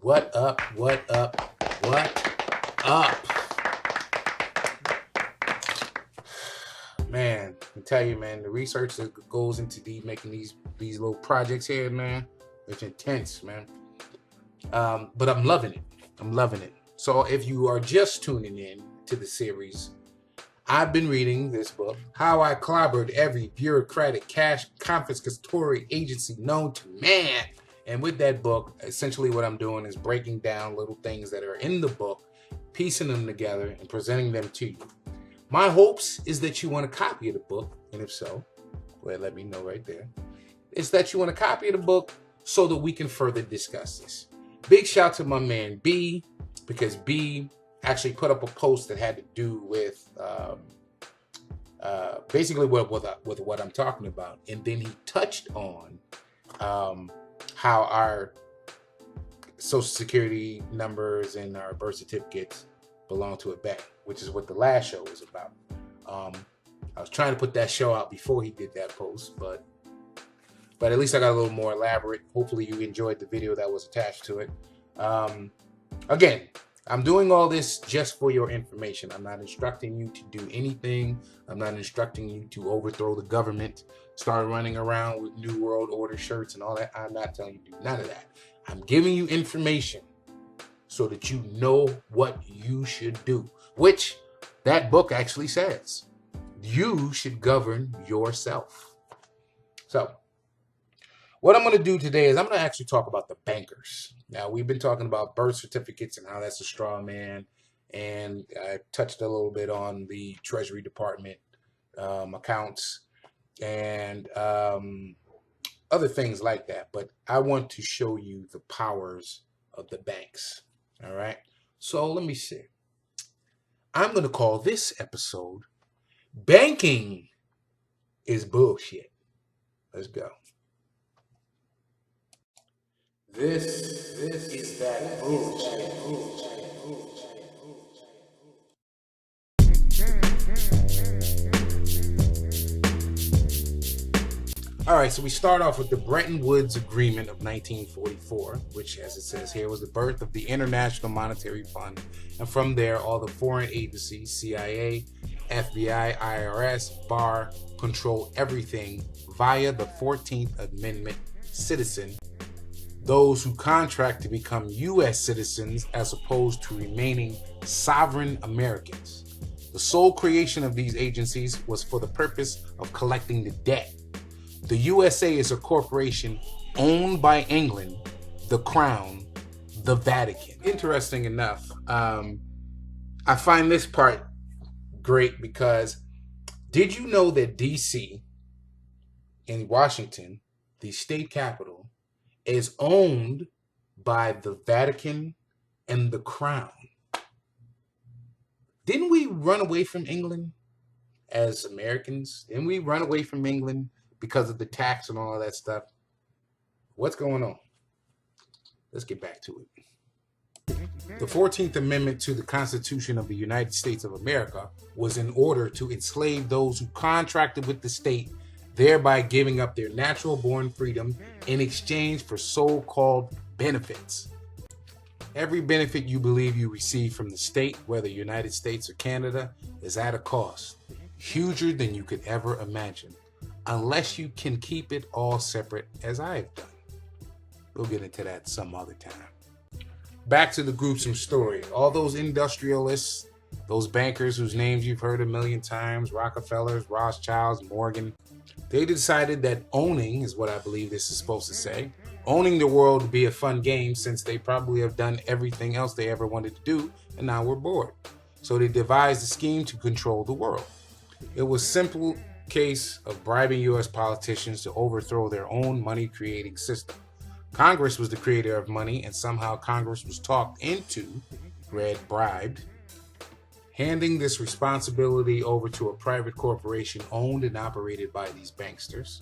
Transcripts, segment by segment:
What up? What up? What up? Man, I tell you, man, the research that goes into making these little projects here, man, it's intense, man. But I'm loving it. I'm loving it. So if you are just tuning in to the series, I've been reading this book, How I Clobbered Every Bureaucratic Cash Confiscatory Agency Known to Man. And with that book, essentially what I'm doing is breaking down little things that are in the book, piecing them together, and presenting them to you. My hopes is that you want a copy of the book, and if so, go ahead, let me know right there. It's that you want a copy of the book so that we can further discuss this. Big shout to my man B, because B actually put up a post that had to do with basically with what I'm talking about, and then he touched on how our social security numbers and our birth certificates belong to a bank, which is what the last show was about. I was trying to put that show out before he did that post, but at least I got a little more elaborate. Hopefully you enjoyed the video that was attached to it. Again, I'm doing all this just for your information. I'm not instructing you to do anything. I'm not instructing you to overthrow the government, start running around with New World Order shirts and all that. I'm not telling you to do none of that. I'm giving you information so that you know what you should do, which that book actually says. You should govern yourself. So what I'm going to do today is I'm going to actually talk about the bankers. Now, we've been talking about birth certificates and how that's a straw man, and I touched a little bit on the Treasury Department accounts and other things like that. But I want to show you the powers of the banks. All right. So let me see. I'm going to call this episode Banking is Bullshit. Let's go. This is that bullshit. All right, so we start off with the Bretton Woods Agreement of 1944, which, as it says here, was the birth of the International Monetary Fund. And from there, all the foreign agencies, CIA, FBI, IRS, BAR, control everything via the 14th Amendment citizen, those who contract to become U.S. citizens as opposed to remaining sovereign Americans. The sole creation of these agencies was for the purpose of collecting the debt. The USA is a corporation owned by England, the Crown, the Vatican. Interesting enough, I find this part great because did you know that D.C. in Washington, the state capital, is owned by the Vatican and the Crown? Didn't we run away from England as Americans? Didn't we run away from England because of the tax and all of that stuff? What's going on? Let's get back to it. The 14th Amendment to the Constitution of the United States of America was in order to enslave those who contracted with the state, thereby giving up their natural-born freedom in exchange for so-called benefits. Every benefit you believe you receive from the state, whether United States or Canada, is at a cost, huger than you could ever imagine, unless you can keep it all separate as I have done. We'll get into that some other time. Back to the gruesome story. All those industrialists, those bankers whose names you've heard a million times, Rockefellers, Rothschilds, Morgan, they decided that owning is what I believe this is supposed to say. Owning the world would be a fun game since they probably have done everything else they ever wanted to do and now we're bored. So they devised a scheme to control the world. It was a simple case of bribing U.S. politicians to overthrow their own money-creating system. Congress was the creator of money, and somehow Congress was talked into, bribed, handing this responsibility over to a private corporation owned and operated by these banksters.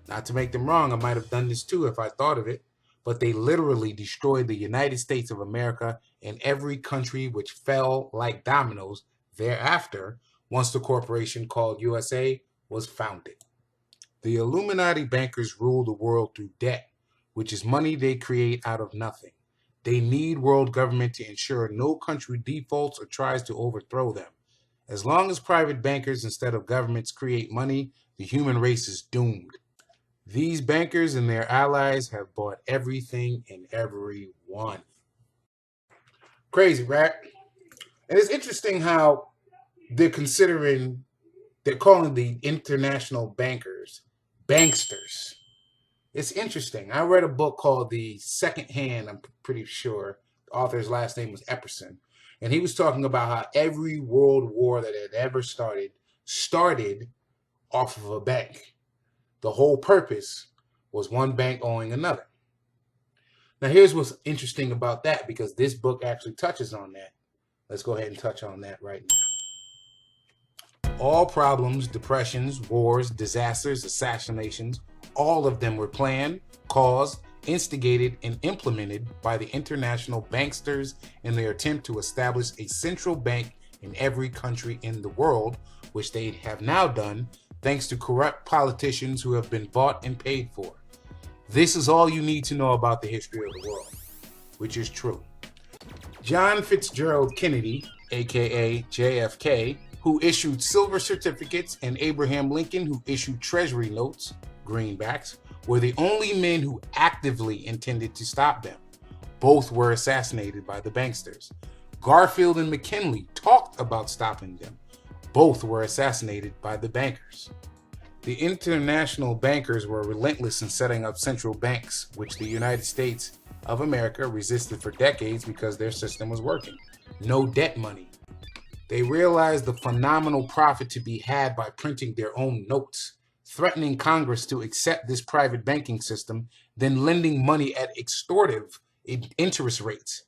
Not to make them wrong, I might have done this too if I thought of it, but they literally destroyed the United States of America and every country which fell like dominoes thereafter once the corporation called USA was founded. The Illuminati bankers rule the world through debt, which is money they create out of nothing. They need world government to ensure no country defaults or tries to overthrow them. As long as private bankers instead of governments create money, the human race is doomed. These bankers and their allies have bought everything and everyone. Crazy, right? And it's interesting how they're considering, they're calling the international bankers banksters. It's interesting. I read a book called The Second Hand, I'm pretty sure. The author's last name was Epperson. And he was talking about how every world war that had ever started off of a bank. The whole purpose was one bank owing another. Now, here's what's interesting about that, because this book actually touches on that. Let's go ahead and touch on that right now. All problems, depressions, wars, disasters, assassinations, all of them were planned, caused, instigated, and implemented by the international banksters in their attempt to establish a central bank in every country in the world, which they have now done thanks to corrupt politicians who have been bought and paid for. This is all you need to know about the history of the world, which is true. John Fitzgerald Kennedy, aka JFK, who issued silver certificates, and Abraham Lincoln, who issued treasury notes, greenbacks, were the only men who actively intended to stop them. Both were assassinated by the banksters. Garfield and McKinley talked about stopping them. Both were assassinated by the bankers. The international bankers were relentless in setting up central banks, which the United States of America resisted for decades because their system was working. No debt money. They realized the phenomenal profit to be had by printing their own notes, threatening Congress to accept this private banking system, then lending money at extortive interest rates,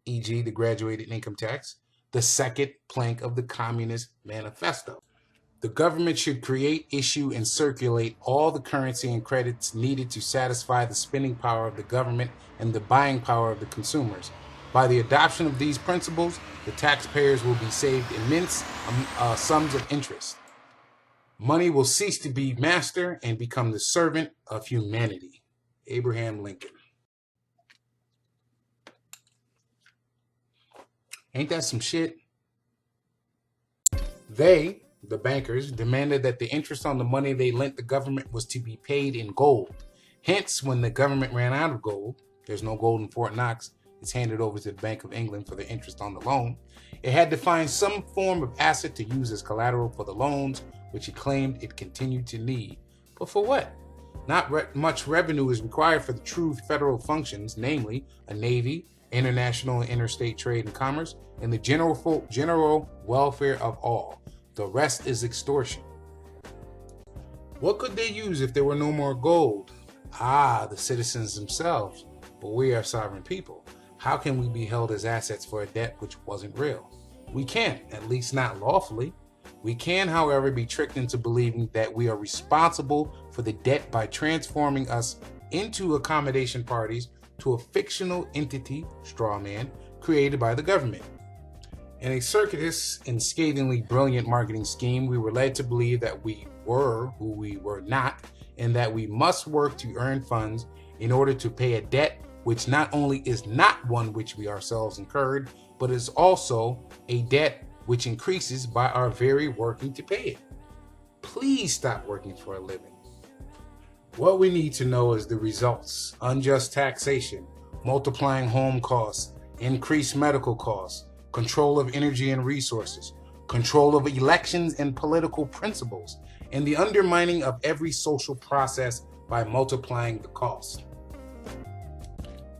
e.g. the graduated income tax, the second plank of the Communist Manifesto. The government should create, issue, and circulate all the currency and credits needed to satisfy the spending power of the government and the buying power of the consumers. By the adoption of these principles, the taxpayers will be saved immense sums of interest. Money will cease to be master and become the servant of humanity. Abraham Lincoln. Ain't that some shit? They, the bankers, demanded that the interest on the money they lent the government was to be paid in gold. Hence, when the government ran out of gold, there's no gold in Fort Knox, it's handed over to the Bank of England for the interest on the loan. It had to find some form of asset to use as collateral for the loans, which it claimed it continued to need. But for what? Not much revenue is required for the true federal functions, namely a navy, international and interstate trade and commerce, and the general welfare of all. The rest is extortion. What could they use if there were no more gold? The citizens themselves. But we are sovereign people. How can we be held as assets for a debt which wasn't real? We can't, at least not lawfully. We can, however, be tricked into believing that we are responsible for the debt by transforming us into accommodation parties to a fictional entity, straw man, created by the government. In a circuitous and scathingly brilliant marketing scheme, we were led to believe that we were who we were not, and that we must work to earn funds in order to pay a debt which not only is not one which we ourselves incurred, but is also a debt which increases by our very working to pay it. Please stop working for a living. What we need to know is the results: unjust taxation, multiplying home costs, increased medical costs, control of energy and resources, control of elections and political principles, and the undermining of every social process by multiplying the cost.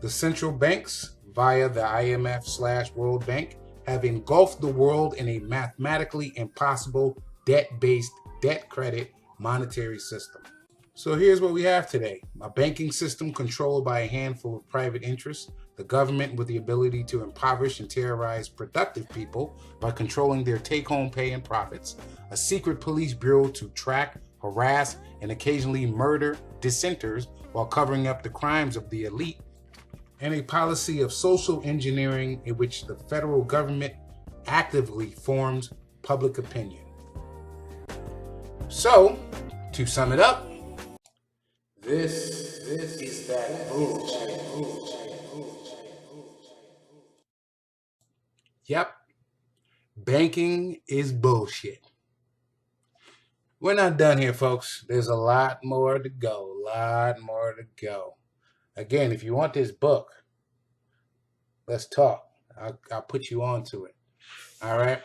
The central banks, via the IMF/World Bank, have engulfed the world in a mathematically impossible debt-based debt credit monetary system. So here's what we have today: a banking system controlled by a handful of private interests, the government with the ability to impoverish and terrorize productive people by controlling their take-home pay and profits, a secret police bureau to track, harass, and occasionally murder dissenters while covering up the crimes of the elite, and a policy of social engineering in which the federal government actively forms public opinion. So, to sum it up, this is that bullshit. Yep, banking is bullshit. We're not done here, folks. There's a lot more to go. Again, if you want this book, let's talk. I'll put you on to it. All right?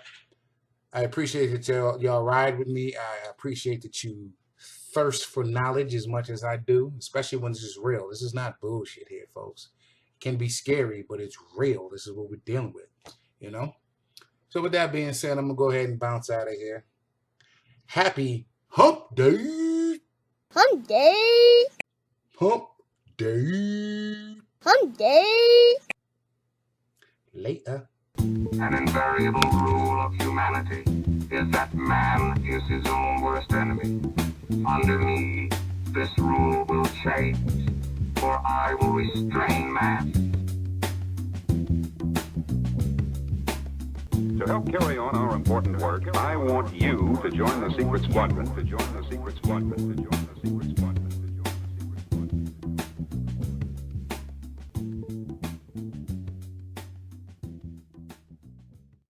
I appreciate that y'all ride with me. I appreciate that you thirst for knowledge as much as I do, especially when this is real. This is not bullshit here, folks. It can be scary, but it's real. This is what we're dealing with, you know? So with that being said, I'm going to go ahead and bounce out of here. Happy Hump Day! Hump Day! Hump Day! Hump Day! Later. An invariable rule of humanity is that man is his own worst enemy. Under me, this rule will change, for I will restrain man. To help carry on our important work, I want you to join the secret squadron.